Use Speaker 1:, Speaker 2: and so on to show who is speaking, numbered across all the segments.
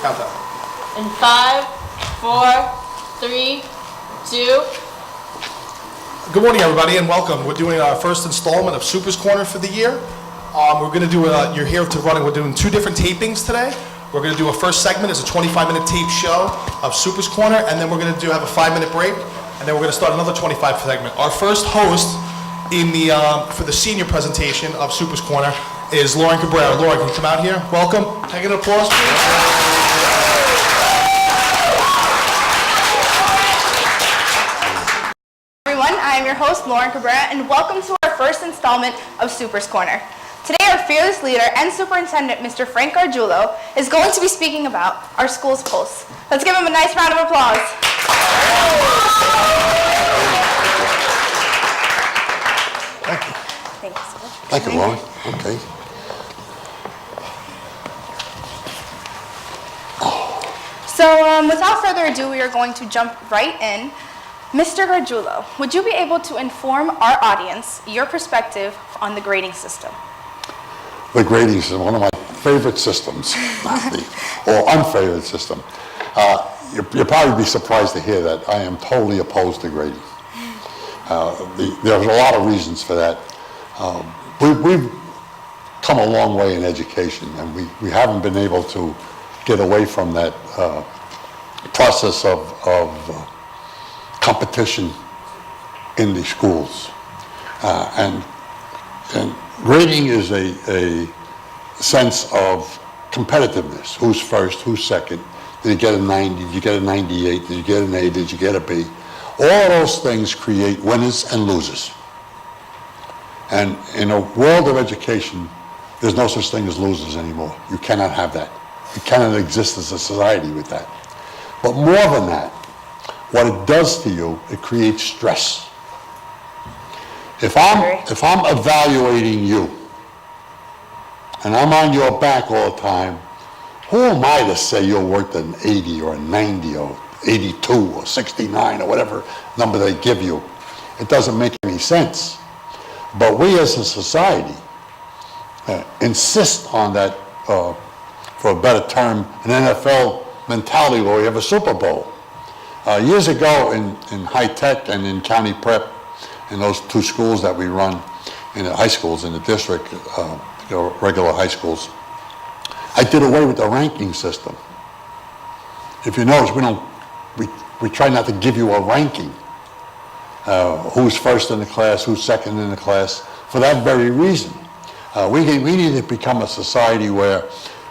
Speaker 1: Countdown.
Speaker 2: In 5, 4, 3, 2.
Speaker 1: Good morning, everybody, and welcome. We're doing our first installment of Super's Corner for the year. We're going to do you're here to run. We're doing 2 different tapings today. We're going to do a first segment. It's a 25-minute tape show of Super's Corner, and then we're going to have a 5-minute break, and then we're going to start another 25 segment. Our first host in the for the senior presentation of Super's Corner is Lauren Cabrera. Lauren, can you come out here? Welcome. Take an applause, please.
Speaker 3: I am your host, Lauren Cabrera, and welcome to our first installment of Super's Corner. Today, our fearless leader and superintendent, Mr. Frank Gargiulo, is going to be speaking about our school's pulse. Let's give him a nice round of applause.
Speaker 4: Thank you.
Speaker 3: Thank you so much.
Speaker 4: Thank you, Lauren. Okay.
Speaker 3: So, without further ado, we are going to jump right in. Mr. Gargiulo, would you be able to inform our audience your perspective on the grading system?
Speaker 4: The grading system, one of my favorite systems, or unfavorite system. You'll probably be surprised to hear that I am totally opposed to grading. There's a lot of reasons for that. We've come a long way in education, and we haven't been able to get away from that process of competition in the schools. And grading is a sense of competitiveness. Who's first, who's second? Did you get a 90? Did you get a 98? Did you get an A? Did you get a B? All of those things create winners and losers. And in a world of education, there's no such thing as losers anymore. You cannot have that. You cannot exist as a society with that. But more than that, what it does to you, it creates stress. If I'm evaluating you, and I'm on your back all the time, who am I to say you're worth an 80 or a 90 or 82 or 69 or whatever number they give you? It doesn't make any sense. But we as a society insist on that, for a better term, an NFL mentality where we have a Super Bowl. Years ago in high tech and in county prep, in those 2 schools that we run, in the high schools in the district, regular high schools, I did away with the ranking system. If you notice, we try not to give you a ranking. Who's first in the class, who's second in the class, for that very reason. We need to become a society where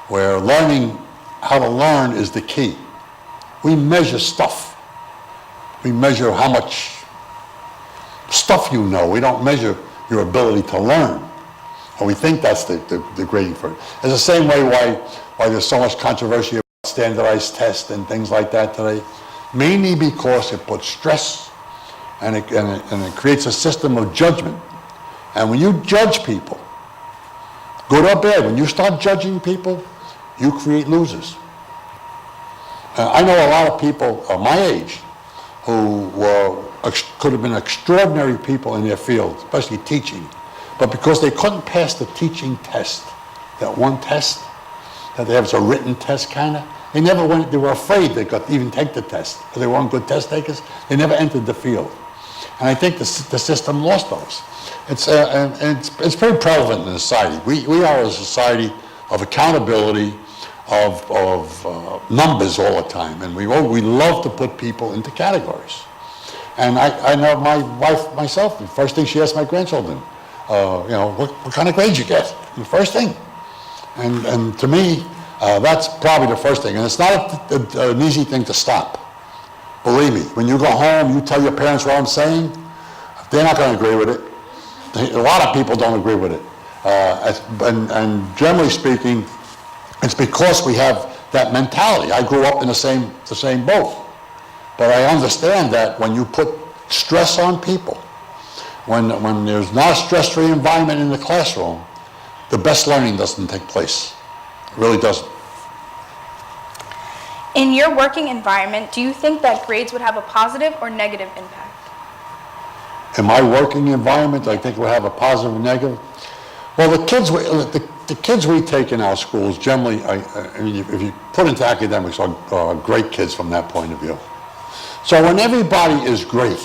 Speaker 4: learning how to learn is the key. We measure stuff. We measure how much stuff you know. We don't measure your ability to learn. And we think that's the grading for it. It's the same way why there's so much controversy about standardized tests and things like that today. Mainly because it puts stress and it creates a system of judgment. And when you judge people, good or bad, when you start judging people, you create losers. I know a lot of people of my age who could have been extraordinary people in their field, especially teaching, but because they couldn't pass the teaching test, that one test that they have, it's a written test kind of, they never went, they were afraid they could even take the test, because they weren't good test takers, they never entered the field. And I think the system lost those. It's very prevalent in society. We are a society of accountability, of numbers all the time, and we love to put people into categories. And I know my wife, myself, the first thing she asks my grandchildren, what kind of grades you get? The first thing. And to me, that's probably the first thing. And it's not an easy thing to stop. Believe me, when you go home, you tell your parents what I'm saying, they're not going to agree with it. A lot of people don't agree with it. And generally speaking, it's because we have that mentality. I grew up in the same boat. But I understand that when you put stress on people, when there's not a stress-free environment in the classroom, the best learning doesn't take place. It really doesn't.
Speaker 3: In your working environment, do you think that grades would have a positive or negative impact? In my working environment, I think it would have a positive and negative. Well, the
Speaker 4: the kids we take in our schools generally, I mean, if you put into academics, are great kids from that point of view. So when everybody is great,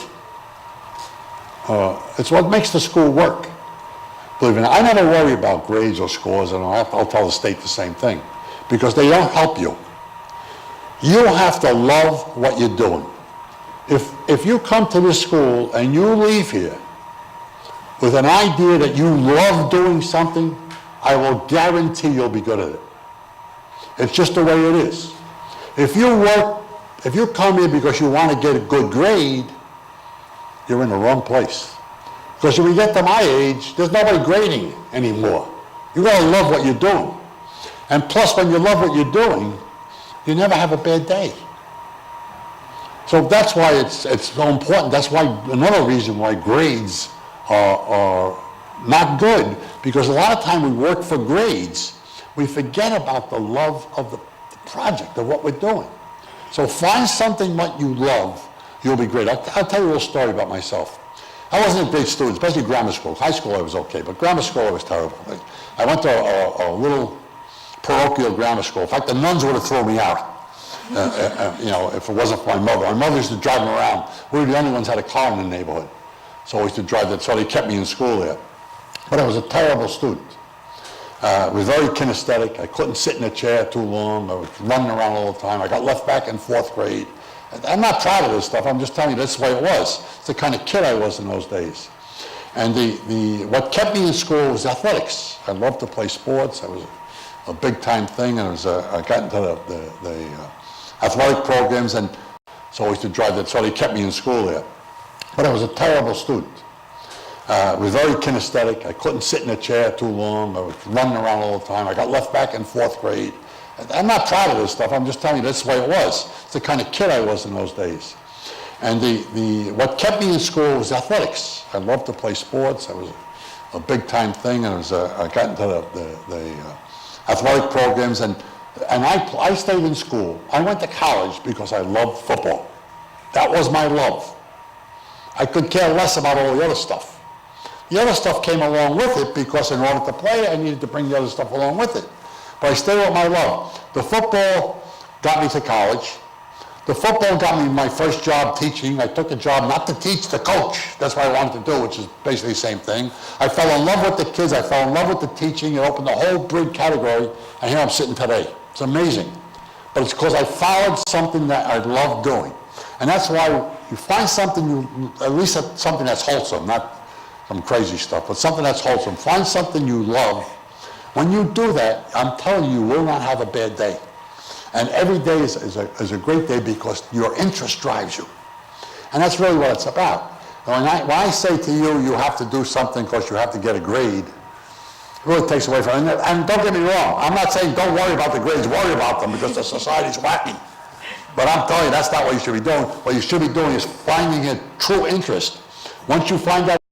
Speaker 4: it's what makes the school work. Believe it or not, I never worry about grades or scores, and I'll tell the state the same thing, because they don't help you. You have to love what you're doing. If you come to this school and you leave here with an idea that you love doing something, I will guarantee you'll be good at it. It's just the way it is. If you come here because you want to get a good grade, you're in the wrong place. Because when you get to my age, there's nobody grading anymore. You gotta love what you're doing. And plus, when you love what you're doing, you never have a bad day. So that's why it's so important. That's why, another reason why grades are not good, because a lot of time we work for grades, we forget about the love of the project, of what we're doing. So find something what you love, you'll be great. I'll tell you a little story about myself. I wasn't a great student, especially grammar school. High school I was okay, but grammar school I was terrible. I went to a little parochial grammar school. In fact, the nuns would have thrown me out. You know, if it wasn't for my mother. My mother used to drive me around. We were the only ones who had a car in the neighborhood. So I used to drive that, so they kept me in school there. But I was a terrible student. I was very kinesthetic. I couldn't sit in a chair too long. I was running around all the time. I got left back in 4th grade. I'm not proud of this stuff. I'm just telling you that's the way it was. It's the kind of kid I was in those days. And what kept me in school was athletics. I loved to play sports. I was a big time thing, and I got into the athletic programs, and so I used to drive that, so they kept me in school there. But I was a terrible student. I was very kinesthetic. I couldn't sit in a chair too long. I was running around all the time. I got left back in 4th grade. I'm not proud of this stuff. I'm just telling you that's the way it was. It's the kind of kid I was in those days. And what kept me in school was athletics. I loved to play sports. I was a big time thing, and I got into the athletic programs, and I stayed in school. I went to college because I loved football. That was my love. I could care less about all the other stuff. The other stuff came along with it because in order to play, I needed to bring the other stuff along with it. But I stayed with my love. The football got me to college. The football got me my first job teaching. I took a job not to teach, to coach. That's what I wanted to do, which is basically the same thing. I fell in love with the kids. I fell in love with the teaching. It opened the whole big category, and here I'm sitting today. It's amazing. But it's because I followed something that I love doing. And that's why you find something, at least something that's wholesome, not some crazy stuff, but something that's wholesome. Find something you love. When you do that, I'm telling you, you will not have a bad day. And every day is a great day because your interest drives you. And that's really what it's about. And when I say to you, you have to do something because you have to get a grade, it really takes away from it. And don't get me wrong, I'm not saying don't worry about the grades, worry about them because the society's wacky. But I'm telling you, that's not what you should be doing. What you should be doing is finding a true interest. Once you find that